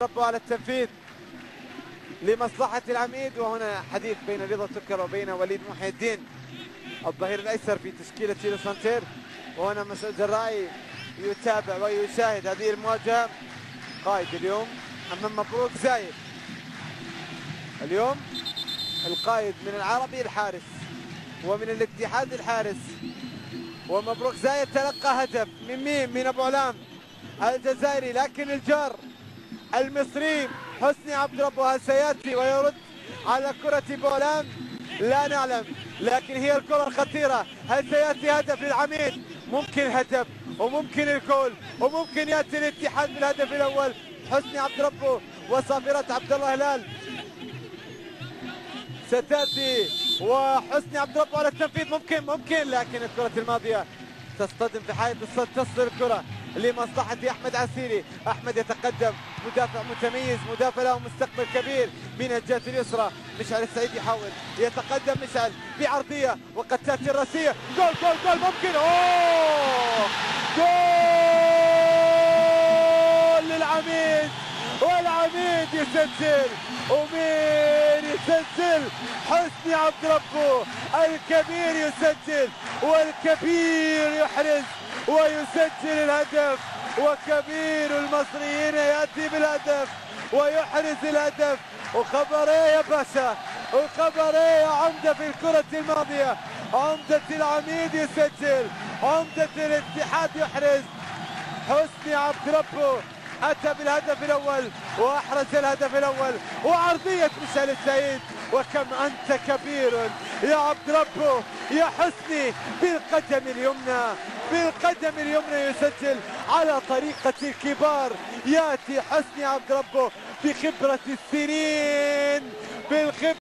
ربه على التنفيذ لمصلحة العميد. وهنا حديث بين رضا تكر وبين وليد محي الدين الظهير الايسر في تشكيلة لوسانتير. وهنا مسعود جراي يتابع ويشاهد هذه المواجهة. قائد اليوم أمام مبروك زايد، اليوم القائد من العربي الحارس ومن الاتحاد الحارس. ومبروك زايد تلقى هدف من مين؟ من ابو علام الجزائري، لكن الجار المصري حسني عبد ربه هل سياتي ويرد على كرة ابو علام؟ لا نعلم، لكن هي الكرة الخطيرة. هل سياتي هدف للعميد؟ ممكن هدف وممكن الجول وممكن ياتي الاتحاد بالهدف الاول. حسني عبد ربه وصافرة عبد الله هلال ستاتي، وحسني عبد ربه على التنفيذ. ممكن لكن الكرة الماضية تصطدم في حائط الصد، تصل الكرة لمصلحة أحمد عسيري. أحمد يتقدم، مدافع متميز، مدافع له مستقبل كبير من الجهة اليسرى. مشعل السعيد يحاول يتقدم، مشعل بعرضية وقد تأتي الرأسية. جول جول جول ممكن، أوه جول للعميد، والعميد يسجل. ومين يسجل؟ حسني عبد ربه الكبير يسجل، والكبير يحرز ويسجل الهدف. وكبير المصريين ياتي بالهدف ويحرز الهدف. وخبر ايه يا باشا، وخبر ايه يا عمده في الكرة الماضية. عمدة العميد يسجل، عمدة الاتحاد يحرز. حسني عبد ربه أتى بالهدف الأول وأحرز الهدف الأول. وعرضية مشعل السعيد، وكم أنت كبير يا عبد ربه يا حسني. بالقدم اليمنى، بالقدم اليمنى يسجل على طريقة الكبار. يأتي حسني عبد ربه بخبرة السنين